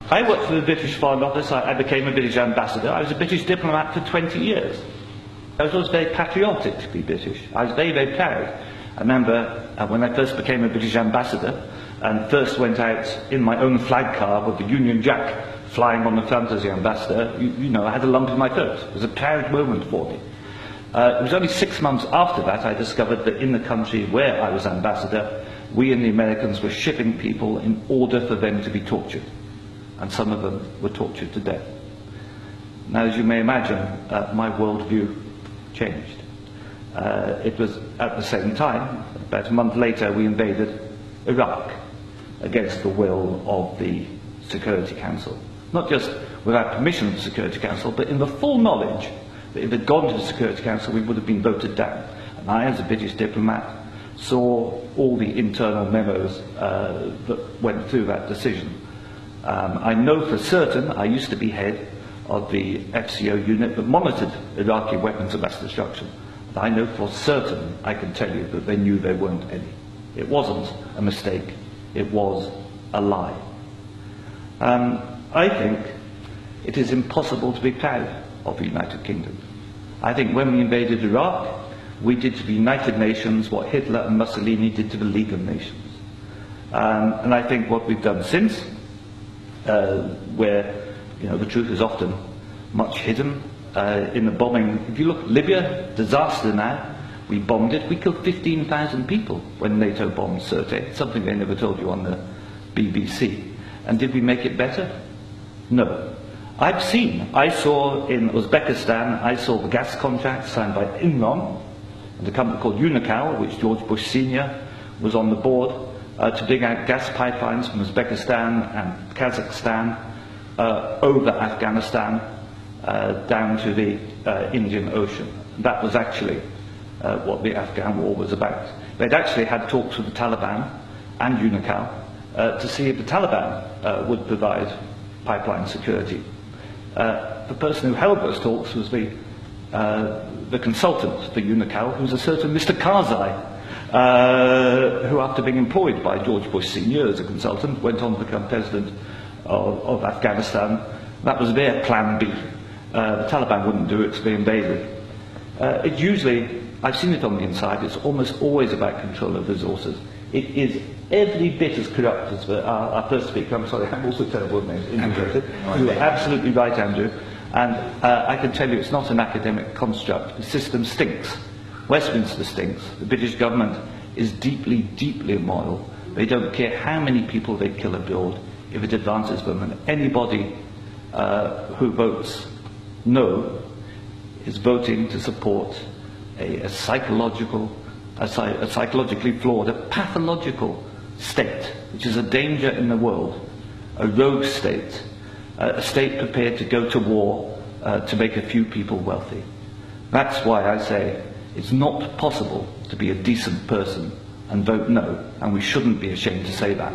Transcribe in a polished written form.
I worked for the British Foreign Office. I became a British ambassador. I was a British diplomat for 20 years. I was always very patriotic to be British. I was very, very proud. I remember when I first became a British ambassador and first went out in my own flag car with the Union Jack flying on the front as the ambassador, you know, I had a lump in my throat. It was a proud moment for me. It was only 6 months after that I discovered that in the country where I was ambassador, we and the Americans were shipping people in order for them to be tortured. And some of them were tortured to death. Now, as you may imagine, my worldview changed. It was at the same time, about a month later, we invaded Iraq against the will of the Security Council. Not just without permission of the Security Council, but in the full knowledge that if it had gone to the Security Council, we would have been voted down. And I, as a British diplomat, saw all the internal memos that went through that decision. I know for certain, I used to be head of the FCO unit that monitored Iraqi weapons of mass destruction. But I know for certain, I can tell you, that they knew there weren't any. It wasn't a mistake, it was a lie. I think it is impossible to be proud of the United Kingdom. I think when we invaded Iraq, we did to the United Nations what Hitler and Mussolini did to the League of Nations. And I think what we've done since, where the truth is often much hidden in the bombing. If you look at Libya, disaster now, we bombed it. We killed 15,000 people when NATO bombed Sirte, something they never told you on the BBC. And did we make it better? No. I saw in Uzbekistan, I saw the gas contract signed by Enron and a company called Unocal, which George Bush Sr. was on the board, to dig out gas pipelines from Uzbekistan and Kazakhstan over Afghanistan down to the Indian Ocean. That was actually what the Afghan war was about. They'd actually had talks with the Taliban and Unocal to see if the Taliban would provide pipeline security. The person who held those talks was the consultant for Unocal, who was a certain Mr. Karzai, who, after being employed by George Bush Sr. as a consultant, went on to become president of Afghanistan. That was their plan B. The Taliban wouldn't do it, so they invaded. It usually, I've seen it on the inside, it's almost always about control of resources. It is every bit as corrupt as our first speaker. I'm sorry, I'm also terrible at names. You are absolutely right, Andrew. And I can tell you it's not an academic construct. The system stinks. Westminster stinks. The British government is deeply, deeply immoral. They don't care how many people they kill abroad if it advances them. And anybody who votes no is voting to support a psychologically flawed, a pathological state, which is a danger in the world, a rogue state, a state prepared to go to war to make a few people wealthy. That's why I say it's not possible to be a decent person and vote no, and we shouldn't be ashamed to say that.